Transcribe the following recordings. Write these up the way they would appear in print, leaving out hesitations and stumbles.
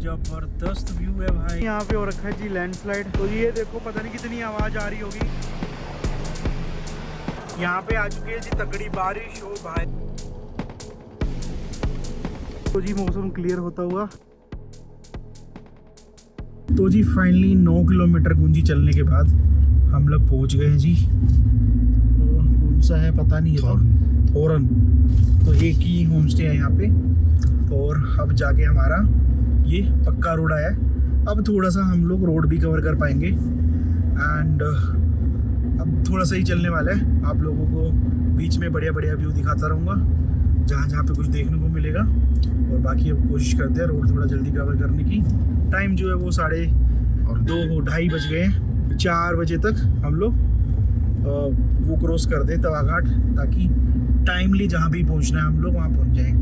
जबरदस्त व्यू है भाई। यहाँ पे हो रखा है जी लैंडस्लाइड। तो ये देखो पता नहीं कितनी आवाज आ रही होगी। यहाँ पे आ चुकी है जी तगड़ी बारिश हो भाई। तो जी मौसम क्लियर होता हुआ। तो जी फाइनली 9 किलोमीटर गुंजी चलने के बाद हम लोग पहुंच गए हैं जी। कौन सा है पता नहीं है, थोरन। तो एक ही होम स्टे है यहाँ पे। और अब जाके हमारा ये पक्का रोड आया है। अब थोड़ा सा हम लोग रोड भी कवर कर पाएंगे। एंड अब थोड़ा सा ही चलने वाला है। आप लोगों को बीच में बढ़िया बढ़िया व्यू दिखाता रहूँगा जहाँ जहाँ पे कुछ देखने को मिलेगा। और बाकी अब कोशिश करते हैं रोड थोड़ा जल्दी कवर करने की। टाइम जो है वो 2:30 बज गए हैं। 4 बजे तक हम लोग वो क्रॉस कर दें तवा घाट, ताकि टाइमली जहाँ भी पहुँचना है हम लोग वहाँ पहुँच जाएँ।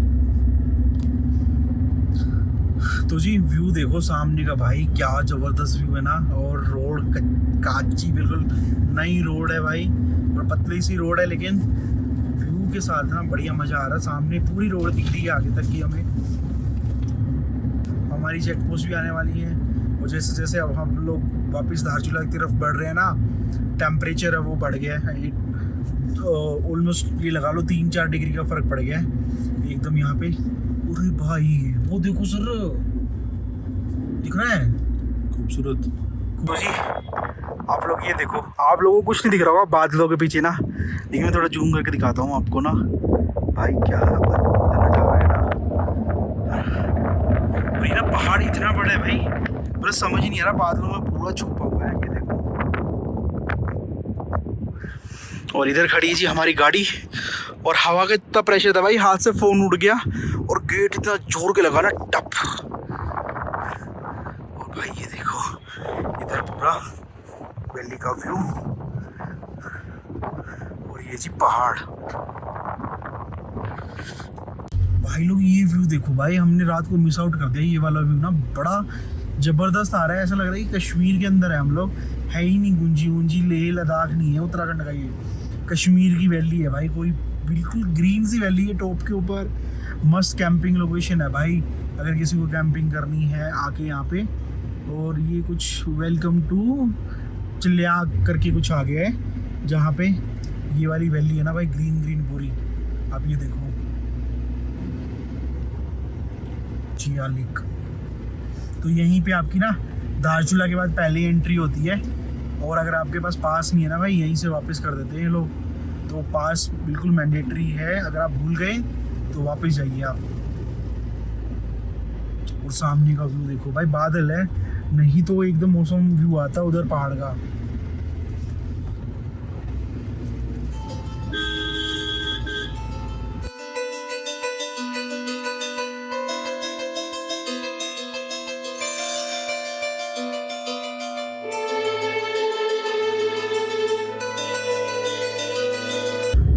तो जी व्यू देखो सामने का भाई, क्या ज़बरदस्त व्यू है ना। और रोड काची बिल्कुल नई रोड है भाई, और पतली सी रोड है, लेकिन व्यू के साथ ना बढ़िया मज़ा आ रहा है। सामने पूरी रोड दिख रही है आगे तक की हमें। हमारी चेक पोस्ट भी आने वाली है। और जैसे जैसे अब हम लोग वापस धारचूला की तरफ बढ़ रहे हैं ना, टेम्परेचर है वो बढ़ गया है। ऑलमोस्ट ये लगा लो 3-4 डिग्री का फ़र्क पड़ गया है एकदम यहाँ पे। अरे भाई वो देखो सर, दिख रहा है खूबसूरत। तो जी आप लोग ये देखो, आप लोगों को कुछ नहीं दिख रहा होगा बादलों के पीछे ना, लेकिन मैं थोड़ा जूम करके दिखाता हूँ आपको ना। भाई क्या लगा हुआ है ना। और ये ना पहाड़ इतना बड़ा है भाई, मुझे समझ ही नहीं आ रहा, बादलों में पूरा छुपा हुआ है। ये देखो। और इधर खड़ी है जी हमारी गाड़ी। और हवा का इतना प्रेशर था भाई, हाथ से फ़ोन उड़ गया और गेट इतना जोर के लगा ना, टप। और भाई ये देखो इधर पूरा वैली का व्यू। और ये जी पहाड़। भाई लोग ये व्यू देखो भाई, हमने रात को मिस आउट कर दिया। ये वाला व्यू ना बड़ा ज़बरदस्त आ रहा है। ऐसा लग रहा है कि कश्मीर के अंदर है हम लोग। है ही नहीं गुंजी लेह लद्दाख नहीं है, उत्तराखंड का ये कश्मीर की वैली है भाई। कोई बिल्कुल ग्रीन सी वैली है टॉप के ऊपर। मस्त कैंपिंग लोकेशन है भाई, अगर किसी को कैंपिंग करनी है आके यहाँ पे। और ये कुछ वेलकम टू चिल्याग करके कुछ आ गया है, जहाँ पे ये वाली वैली है ना भाई, ग्रीन ग्रीन पूरी। आप ये देखो चियालिक। तो यहीं पे आपकी ना धारचूला के बाद पहली एंट्री होती है। और अगर आपके पास पास नहीं है ना भाई, यहीं से वापस कर देते हैं लोग। तो पास बिल्कुल मैंडेटरी है, अगर आप भूल गए तो वापस जाइए आप। और सामने का व्यू देखो भाई, बादल है, नहीं तो एकदम मौसम व्यू आता उधर पहाड़ का।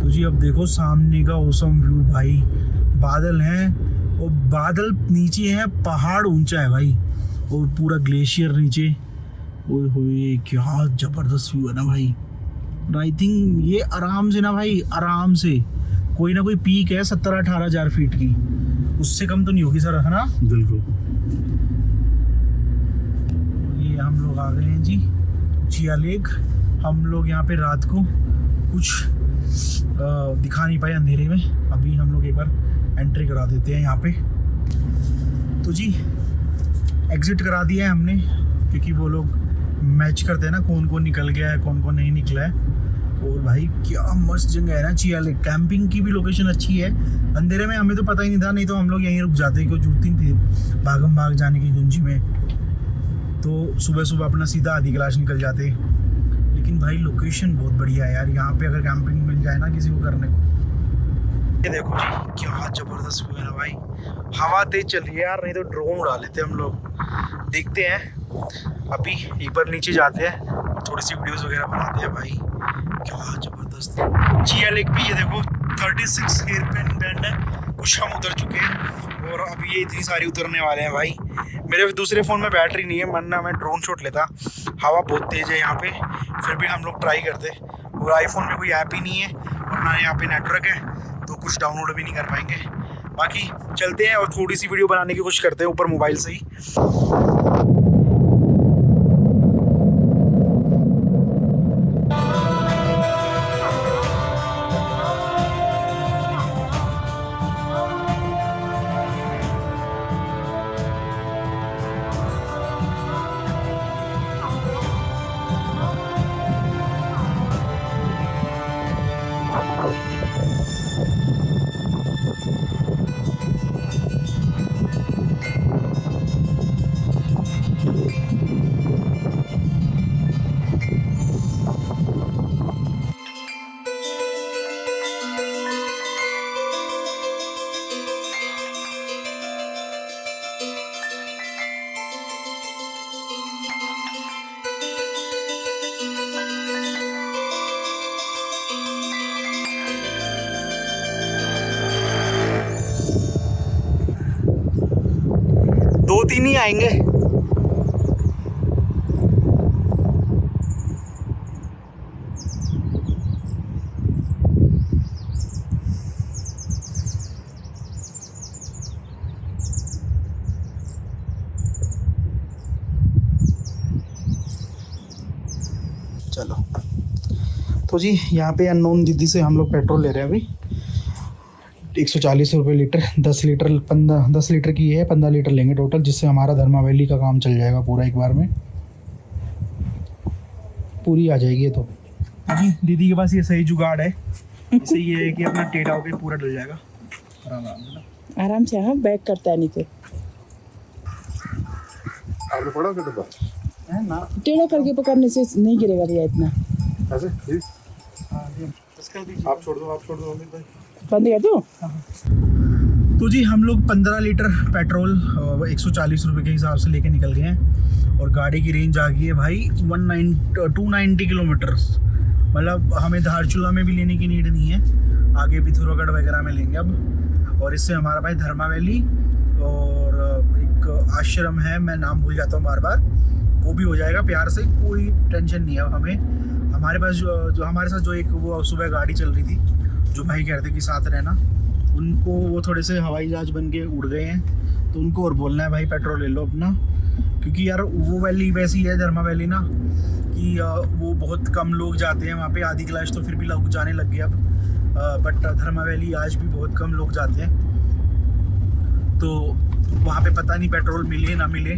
जी अब देखो सामने का औसम व्यू भाई, बादल हैं और बादल नीचे है, पहाड़ ऊंचा है भाई, और पूरा ग्लेशियर नीचे। ओए होए क्या जबरदस्त व्यू है ना भाई। आई थिंक ये आराम से ना भाई, आराम से कोई ना कोई पीक है 17-18 हज़ार फीट की, उससे कम तो नहीं होगी सर, है ना। बिल्कुल। ये हम लोग आ गए हैं जी चियालेक। हम लोग यहाँ पे रात को कुछ दिखा नहीं पाए अंधेरे में। अभी हम लोग एक बार एंट्री करा देते हैं यहाँ पे। तो जी एग्ज़िट करा दिया है हमने, क्योंकि वो लोग मैच करते हैं ना कौन कौन निकल गया है कौन कौन नहीं निकला है। और भाई क्या मस्त जगह है ना चियालेक। कैंपिंग की भी लोकेशन अच्छी है। अंधेरे में हमें तो पता ही नहीं था, नहीं तो हम लोग यहीं रुक जाते, क्योंकि जरूरत नहीं थी भागम भाग जाने की गुंजी में। तो सुबह सुबह अपना सीधा आधी क्लास निकल जाते। लेकिन भाई लोकेशन बहुत बढ़िया है यार, यहाँ पे अगर कैंपिंग मिल जाए ना किसी को करने को। ये देखो जी क्या ज़बरदस्त व्यू है ना भाई। हवा तेज चल रही है यार, नहीं तो ड्रोन उड़ा लेते हम लोग। देखते हैं अभी एक बार नीचे जाते हैं, थोड़ी सी वीडियोस वगैरह बनाते हैं भाई। क्या ज़बरदस्त चियालेक भी। ये देखो 36 हेयर पिन बैंड है, कुछ हम उतर चुके हैं और अभी ये इतनी सारी उतरने वाले हैं भाई। मेरे दूसरे फ़ोन में बैटरी नहीं है, वरना मैं ड्रोन शॉट लेता। हवा बहुत तेज़ है यहाँ पे, फिर भी हम लोग ट्राई करते। और आईफोन में कोई ऐप ही नहीं है और ना यहाँ पे नेटवर्क है, तो कुछ डाउनलोड भी नहीं कर पाएंगे। बाकी चलते हैं और थोड़ी सी वीडियो बनाने की कोशिश करते हैं ऊपर मोबाइल से ही। दो तीन ही आएंगे। चलो तो जी यहाँ पे अननोन दीदी से हम लोग पेट्रोल ले रहे हैं अभी 140 रुपये लीटर। 10 लीटर की है, 15 लीटर लेंगे टोटल, जिससे हमारा धर्मा वैली का काम चल जाएगा पूरा एक बार में, पूरी आ जाएगी। ये तो अभी दीदी के पास ये सही जुगाड़ है, इससे ये है कि अपना टेढ़ा होकर पूरा डल जाएगा आराम से। हाँ बैक करता है नहीं तो आपने पढ़ा क्या डब्बा है ना, टेढ़ा करके पकड़ने से नहीं गिरेगा भैया इतना। ऐसे जी आप छोड़ दो अमित भाई, बंद कर दो। तो जी हम लोग 15 लीटर पेट्रोल 140 रुपये के हिसाब से लेके निकल गए हैं और गाड़ी की रेंज आ गई है भाई 290 किलोमीटर। मतलब हमें धारचूला में भी लेने की नीड नहीं है, आगे पिथौरागढ़ वगैरह में लेंगे अब। और इससे हमारा भाई धर्मा वैली और एक आश्रम है, मैं नाम भूल जाता हूँ बार बार, वो भी हो जाएगा प्यार से, कोई टेंशन नहीं है हमें। हमारे पास जो हमारे साथ जो एक वो सुबह गाड़ी चल रही थी, जो भाई कहते कि साथ रहना, उनको वो थोड़े से हवाई जहाज बन के उड़ गए हैं, तो उनको और बोलना है भाई पेट्रोल ले लो अपना, क्योंकि यार वो वैली वैसी है धर्मा वैली ना कि वो बहुत कम लोग जाते हैं वहाँ पे। आदि क्लास तो फिर भी लोग जाने लग गए अब, बट धर्मा वैली आज भी बहुत कम लोग जाते हैं, तो वहाँ पे पता नहीं पेट्रोल मिले ना मिले,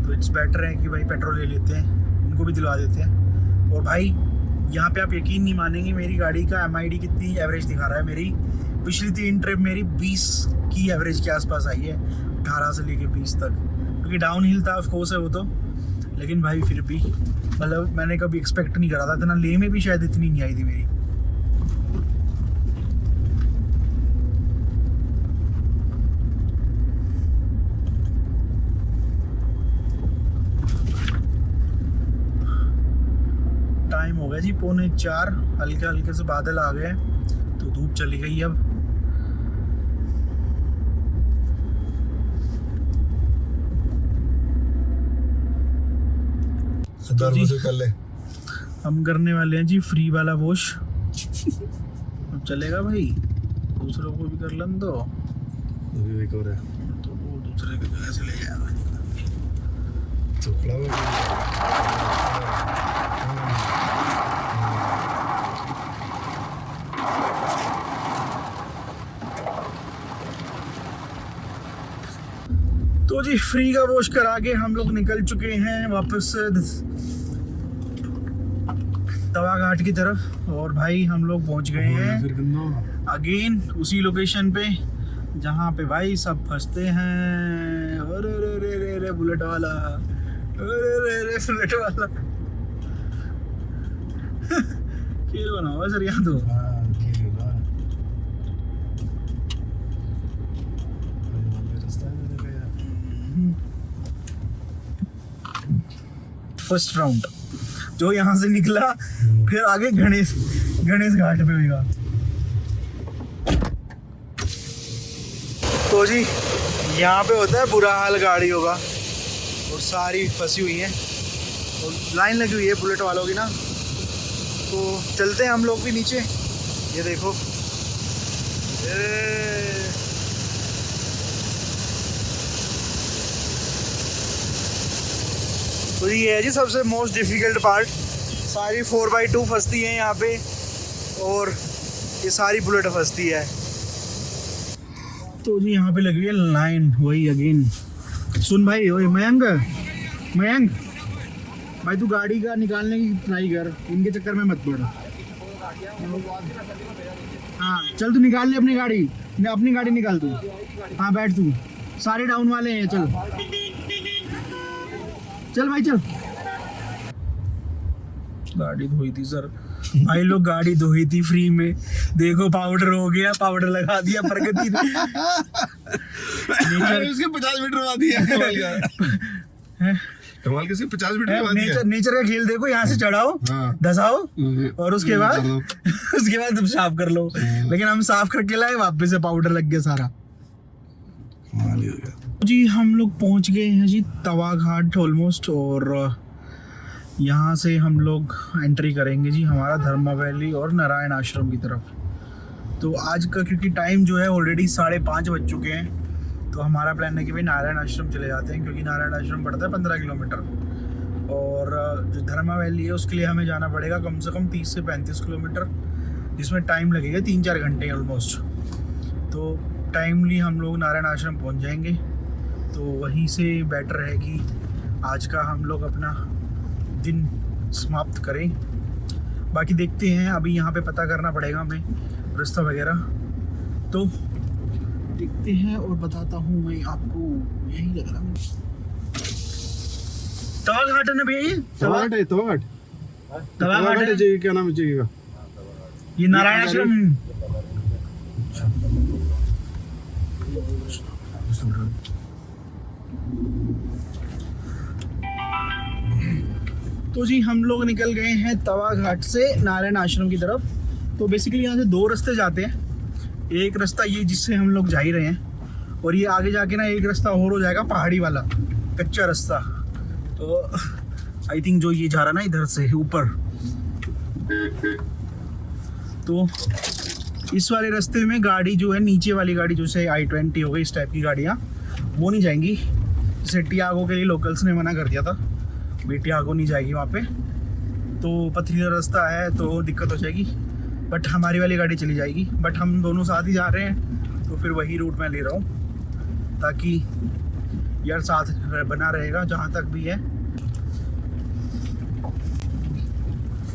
तो इट्स बेटर है कि भाई पेट्रोल ले लेते हैं, उनको भी दिलवा देते हैं। और भाई यहाँ पे आप यकीन नहीं मानेंगे, मेरी गाड़ी का MID कितनी एवरेज दिखा रहा है। मेरी पिछली 3 ट्रिप मेरी 20 की एवरेज के आसपास आई है, 18 से लेके 20 तक, क्योंकि डाउन हिल था ऑफ कोर्स है वो तो, लेकिन भाई फिर भी मतलब मैंने कभी एक्सपेक्ट नहीं करा था इतना। ले में भी शायद इतनी नहीं आई थी मेरी। टाइम हो गया जी 3:45, हल्के हल्के से बादल आ गए तो धूप चली गई अब। तो जी कर ले, हम करने वाले हैं जी फ्री वाला वॉश। अब चलेगा भाई, दूसरों को भी कर लन दो, अभी एक और है तो वो दूसरे के जगह से ले जाएगा। तो जी फ्री का वॉश करा के हम लोग निकल चुके हैं वापस तवा घाट की तरफ, और भाई हम लोग पहुंच गए हैं अगेन उसी लोकेशन पे जहाँ पे भाई सब फंसते हैं। अरे रे रे रे रे बुलेट वाला, अरे रे रे बुलेट वाला खेल बना हुआ सर यहाँ तो। फर्स्ट राउंड जो यहाँ से निकला, फिर आगे गणेश घाट पे होगा। तो जी यहाँ पे होता है बुरा हाल गाड़ियों का, और सारी फंसी हुई हैं और लाइन लगी हुई है बुलेट वालों की ना। तो चलते हैं हम लोग भी नीचे, ये देखो तो ये है जी सबसे मोस्ट डिफ़िकल्ट पार्ट। सारी 4x2 फंसती हैं यहाँ पे और ये सारी बुलेट फंसती है। तो जी यहाँ पे लगी हुई है लाइन, वही अगेन। सुन भाई, ओए मयंक भाई, तू गाड़ी का निकालने की ट्राई कर, इनके चक्कर में मत पड़। हाँ चल, तू निकाल ले अपनी गाड़ी, अपनी गाड़ी निकाल तू। हाँ बैठ तू, सारे डाउन वाले हैं। चल चल भाई चल। गाड़ी धोई थी सर भाई लोग, गाड़ी धोई थी फ्री में। देखो पाउडर हो गया, पाउडर लगा दिया प्रगति ने। उसके 50 मीटर बाद दिया कमाल के, 50 मीटर बाद दिया। नेचर का खेल देखो, यहाँ से चढ़ाओ, धसाओ और उसके बाद तुम साफ कर लो। लेकिन हम साफ करके लाए, वापस से पाउडर लग गया सारा। कमाल ही हो गया जी। हम लोग पहुंच गए हैं जी तवा घाट ऑलमोस्ट, और यहाँ से हम लोग एंट्री करेंगे जी हमारा धर्मा वैली और नारायण आश्रम की तरफ। तो आज का क्योंकि टाइम जो है ऑलरेडी 5:30 बज चुके हैं, तो हमारा प्लान है कि भाई नारायण आश्रम चले जाते हैं, क्योंकि नारायण आश्रम पड़ता है 15 किलोमीटर, और जो धर्मा वैली है उसके लिए हमें जाना पड़ेगा कम से कम 30 से 35 किलोमीटर, जिसमें टाइम लगेगा 3-4 घंटे ऑलमोस्ट। तो टाइमली हम लोग नारायण आश्रम पहुंच जाएंगे, तो वहीं से बेटर है कि आज का हम लोग अपना दिन समाप्त करें। बाकी देखते हैं, अभी यहाँ पे पता करना पड़ेगा हमें रास्ता वगैरह, तो देखते हैं और बताता हूँ मैं आपको। यही लग रहा है तवा घाट है ना भैया, ये तवा घाट है। क्या नाम है जगह का? ये नारायण आश्रम। तो जी हम लोग निकल गए हैं तवा घाट से नारायण आश्रम की तरफ। तो बेसिकली यहाँ से 2 रास्ते जाते हैं। एक रास्ता ये जिससे हम लोग जा ही रहे हैं, और ये आगे जाके ना एक रास्ता और हो जाएगा पहाड़ी वाला कच्चा रास्ता। तो आई थिंक जो ये जा रहा ना इधर से ऊपर, तो इस वाले रास्ते में गाड़ी जो है, नीचे वाली गाड़ी जैसे i20 हो गई, इस टाइप की गाड़ियाँ वो नहीं जाएंगी। जैसे टियागो के लिए लोकल्स ने मना कर दिया था, भी टियागो नहीं जाएगी वहाँ पे, तो पथरीला रास्ता है तो दिक्कत हो जाएगी। बट हमारी वाली गाड़ी चली जाएगी। बट हम दोनों साथ ही जा रहे हैं, तो फिर वही रूट मैं ले रहा हूँ, ताकि यार साथ बना रहेगा जहाँ तक भी है।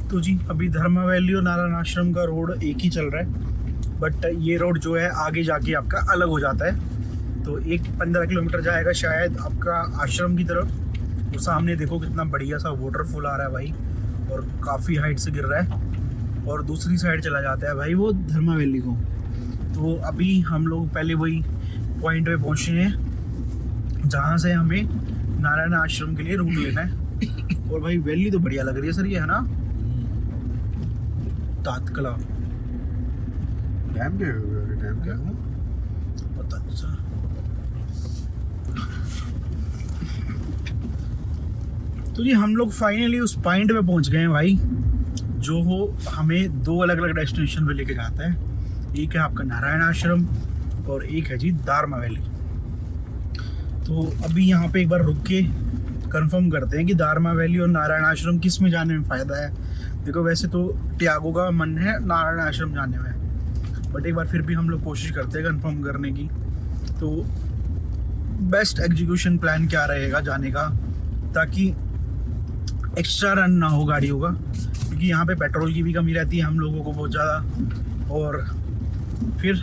तो जी अभी धर्मा वैली और नारायण आश्रम का रोड एक ही चल रहा है, बट ये रोड जो है आगे जाके आपका अलग हो जाता है। तो 15 किलोमीटर जाएगा शायद आपका आश्रम की तरफ। तो सामने देखो कितना बढ़िया सा वाटरफॉल आ रहा है भाई, और काफ़ी हाइट से गिर रहा है, और दूसरी साइड चला जाता है भाई वो धर्मा वैली को। तो अभी हम लोग पहले वही पॉइंट पे पहुँचे हैं जहाँ से हमें नारायण आश्रम के लिए रूट लेना है। और भाई वैली तो बढ़िया लग रही है सर, ये है ना तातकला डैम क्या है? पता नहीं सर। तो जी हम लोग फाइनली उस पॉइंट पे पहुंच गए हैं भाई, जो हो हमें 2 अलग अलग डेस्टिनेशन पे लेके जाता है। एक है आपका नारायण आश्रम और एक है जी धर्मा वैली। तो अभी यहाँ पे एक बार रुक के कंफर्म करते हैं कि धर्मा वैली और नारायण आश्रम किस में जाने में फ़ायदा है। देखो वैसे तो टियागो का मन है नारायण आश्रम जाने में, बट एक बार फिर भी हम लोग कोशिश करते हैं कंफर्म करने की। तो बेस्ट एग्जीक्यूशन प्लान क्या रहेगा जाने का, ताकि एक्स्ट्रा रन ना हो गाड़ियों का, क्योंकि यहाँ पे पेट्रोल की भी कमी रहती है हम लोगों को बहुत ज़्यादा। और फिर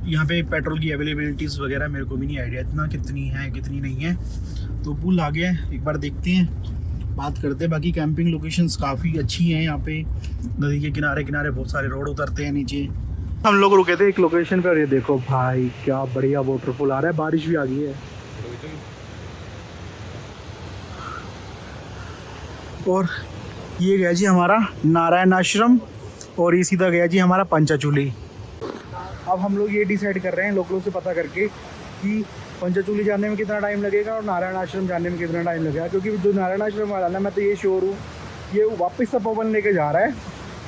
यहाँ पे पेट्रोल की अवेलेबिलिटीज़ वगैरह मेरे को भी नहीं आइडिया इतना कितनी है कितनी नहीं है। तो पुल आ गया है, एक बार देखते हैं, बात करते हैं। बाकी कैंपिंग लोकेशंस काफ़ी अच्छी हैं यहाँ पे, नदी के किनारे किनारे बहुत सारे रोड उतरते हैं नीचे। हम लोग रुके थे एक लोकेशन पे, और ये देखो भाई क्या बढ़िया वाटरफॉल आ रहा है, बारिश भी आ गई है। और ये गया जी हमारा नारायण आश्रम, और ये सीधा गया जी हमारा पंचाचूली। अब हम लोग ये डिसाइड कर रहे हैं लोकलों से पता करके कि पंचाचूली जाने में कितना टाइम लगेगा और नारायण आश्रम जाने में कितना टाइम लगेगा। क्योंकि जो नारायण आश्रम वाला ना, मैं तो ये श्योर हूँ ये वापस तपोवन लेके जा रहा है,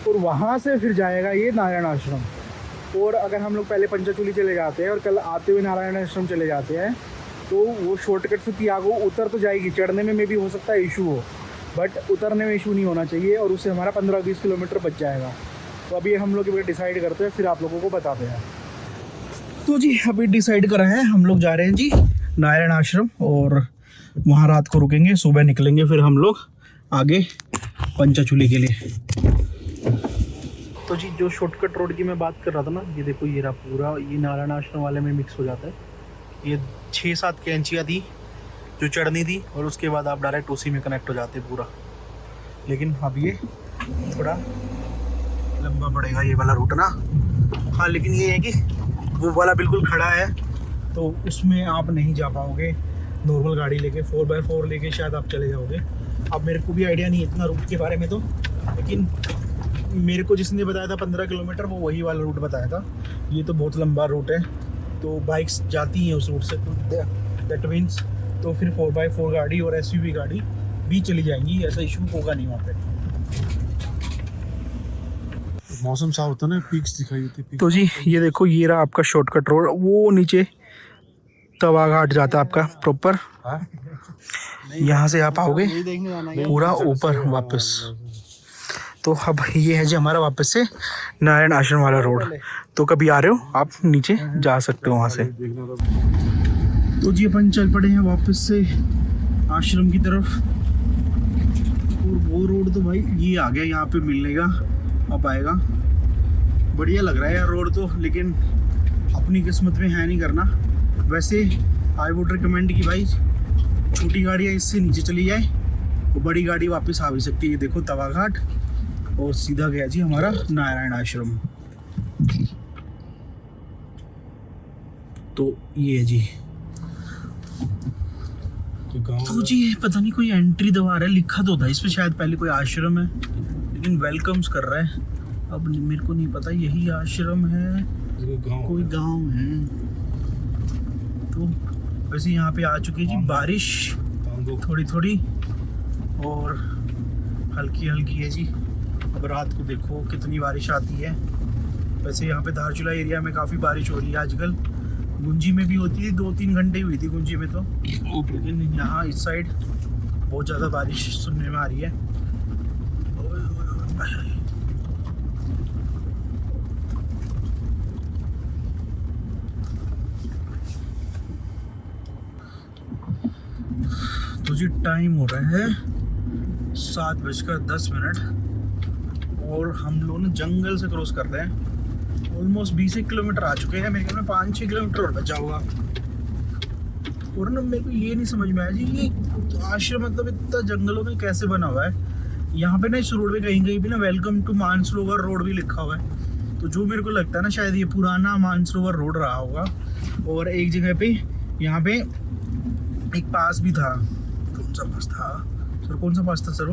और वहाँ से फिर जाएगा ये नारायण आश्रम। और अगर हम लोग पहले पंचाचूली चले जाते हैं और कल आते हुए नारायण आश्रम चले जाते हैं, तो वो शॉर्टकट से तियागो उतर तो जाएगी, चढ़ने में भी हो सकता है इशू हो, बट उतरने में इशू नहीं होना चाहिए, और उससे हमारा 15-20 किलोमीटर बच जाएगा। तो अभी हम लोग डिसाइड करते हैं, फिर आप लोगों को बताते हैं। तो जी अभी डिसाइड करा है, हम लोग जा रहे हैं जी नारायण आश्रम, और वहाँ रात को रुकेंगे, सुबह निकलेंगे फिर हम लोग आगे पंचाचूली के लिए। तो जी जो शॉर्टकट रोड की मैं बात कर रहा था ना, ये देखो ये रहा पूरा, ये नारायण आश्रम वाले में मिक्स हो जाता है। ये 6-7 कैंचियाँ थी जो चढ़नी थी, और उसके बाद आप डायरेक्ट उसी में कनेक्ट हो जाते पूरा। लेकिन अब ये थोड़ा लंबा पड़ेगा ये वाला रूट ना। हाँ लेकिन ये है कि वो वाला बिल्कुल खड़ा है, तो उसमें आप नहीं जा पाओगे नॉर्मल गाड़ी लेके, 4x4 लेके शायद आप चले जाओगे। अब मेरे को भी आइडिया नहीं इतना रूट के बारे में तो, लेकिन मेरे को जिसने बताया था 15 किलोमीटर, वो वही वाला रूट बताया था। ये तो बहुत लंबा रूट है, तो बाइक्स जाती हैं उस रूट से, तो दैट मीन्स तो फिर 4x4 गाड़ी और SUV गाड़ी भी चली जाएंगी, ऐसा इशू होगा नहीं वहाँ पे। मौसम साफ होता ना, पीक्स दिखाई देती है। तो जी ये देखो ये रहा आपका शॉर्टकट रोड, वो नीचे तवा घाट जाता है आपका प्रॉपर, यहाँ से आप आओगे पूरा ऊपर वापस। तो अब ये है जी हमारा वापस से नारायण आश्रम वाला रोड, तो कभी आ रहे हो आप नीचे जा सकते हो वहाँ से। तो जी अपन चल पड़े हैं वापस से आश्रम की तरफ, और वो रोड तो भाई ये आ गया यहाँ पे मिलने का, अब आएगा। बढ़िया लग रहा है यार रोड तो, लेकिन अपनी किस्मत में है नहीं करना। वैसे आई वुड रिकमेंड कि भाई छोटी गाड़ियाँ इससे नीचे चली जाए, वो बड़ी गाड़ी वापस आ भी सकती है। देखो तवा घाट, और सीधा गया जी हमारा नारायण आश्रम। तो ये है जी, तो जी पता नहीं कोई एंट्री दबा रहा है, लिखा तो था इस पे शायद पहले कोई आश्रम है, लेकिन वेलकम्स कर रहा है। अब मेरे को नहीं पता यही आश्रम है कोई गांव है। तो वैसे यहाँ पे आ चुकी है जी बारिश थोड़ी थोड़ी, और हल्की हल्की है जी। अब रात को देखो कितनी बारिश आती है। वैसे यहाँ पे धारचूला एरिया में काफ़ी बारिश हो रही है आजकल, गुंजी में भी होती थी, 2-3 घंटे हुई थी गुंजी में तो, लेकिन यहाँ इस साइड बहुत ज़्यादा बारिश सुनने में आ रही है। तो जी टाइम हो रहा है 7:10, और हम लोग ना जंगल से क्रॉस कर रहे हैं। ऑलमोस्ट 20 किलोमीटर आ चुके हैं, मेरे ख्याल में 5-6 किलोमीटर और बचा होगा। और ना मेरे को ये नहीं समझ में आया जी, ये आश्रम मतलब इतना जंगलों में कैसे बना हुआ है। यहाँ पे ना इस रोड पे कहीं कहीं भी ना वेलकम टू मानसरोवर रोड भी लिखा हुआ है, तो जो मेरे को लगता है ना शायद ये पुराना मानसरोवर रोड रहा होगा। और एक जगह पे यहाँ पे एक पास भी था, कौन सा पास था सर, कौन सा पास था सर?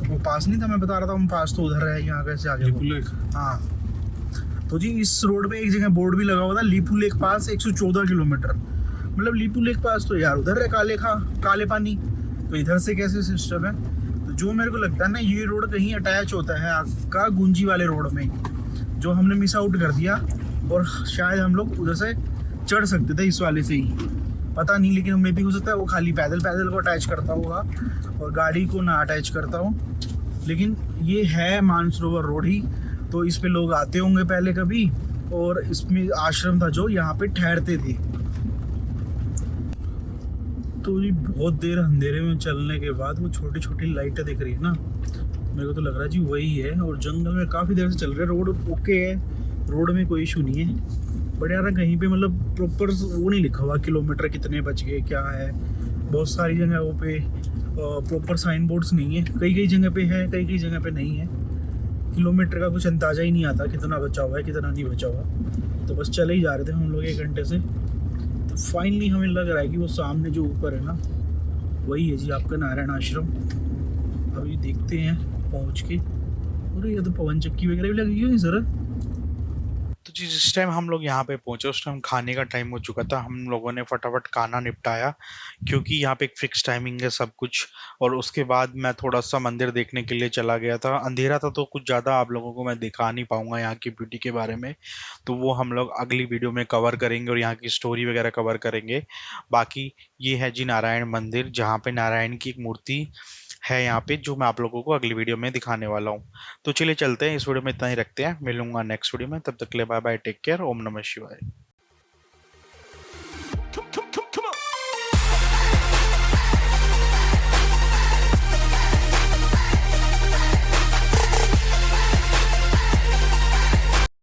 वो पास नहीं था, मैं बता रहा था, वो पास तो उधर है, यहाँ कैसे आगे? हाँ, तो जी इस रोड पे एक जगह बोर्ड भी लगा हुआ था, लीपू लेक पास 114 किलोमीटर। मतलब लीपू लेक पास तो यार उधर है, काले पानी, तो इधर से कैसे सिस्टम है? तो जो मेरे को लगता है ना, ये रोड कहीं अटैच होता है आपका गुंजी वाले रोड में, जो हमने मिस आउट कर दिया, और शायद हम लोग उधर से चढ़ सकते थे इस वाले से ही, पता नहीं। लेकिन हमें भी हो सकता है वो खाली पैदल को अटैच करता होगा और गाड़ी को ना अटैच करता हो। लेकिन ये है मानसरोवर रोड ही, तो इस पे लोग आते होंगे पहले कभी, और इसमें आश्रम था जो यहाँ पे ठहरते थे। तो ये बहुत देर अंधेरे में चलने के बाद वो छोटी छोटी लाइटें दिख रही है ना, मेरे को तो लग रहा है जी वही है। और जंगल में काफ़ी देर से चल रहे, रोड ओके है, रोड में कोई इशू नहीं है। बट यार कहीं पे मतलब प्रॉपर वो नहीं लिखा हुआ किलोमीटर कितने बच गए क्या है। बहुत सारी जगहों पे प्रॉपर साइन बोर्ड्स नहीं है, कई जगह पे है, कई जगह पे नहीं है। किलोमीटर का कुछ अंदाज़ा ही नहीं आता कितना बचा हुआ है कितना नहीं बचा हुआ। तो बस चले ही जा रहे थे हम लोग 1 घंटे से। तो फाइनली हमें लग रहा है कि वो सामने जो ऊपर है ना, वही है जी आपका नारायण आश्रम। अभी देखते हैं पहुँच के। अरे ये तो पवन चक्की वगैरह भी लगी हुई है सर। तो जिस टाइम हम लोग यहाँ पे पहुंचे उस टाइम खाने का टाइम हो चुका था। हम लोगों ने फटाफट खाना निपटाया क्योंकि यहाँ पे एक फिक्स टाइमिंग है सब कुछ। और उसके बाद मैं थोड़ा सा मंदिर देखने के लिए चला गया था। अंधेरा था तो कुछ ज़्यादा आप लोगों को मैं दिखा नहीं पाऊंगा यहाँ की ब्यूटी के बारे में, तो वो हम लोग अगली वीडियो में कवर करेंगे और यहाँ की स्टोरी वगैरह कवर करेंगे। बाकी ये है जी नारायण मंदिर, जहाँ पे नारायण की एक मूर्ति है यहाँ पे, जो मैं आप लोगों को अगली वीडियो में दिखाने वाला हूँ। तो चलिए चलते हैं, इस वीडियो में इतना ही रखते हैं, मिलूंगा नेक्स्ट वीडियो में, तब तक के लिए बाय बाय, टेक केयर, ओम नमः शिवाय।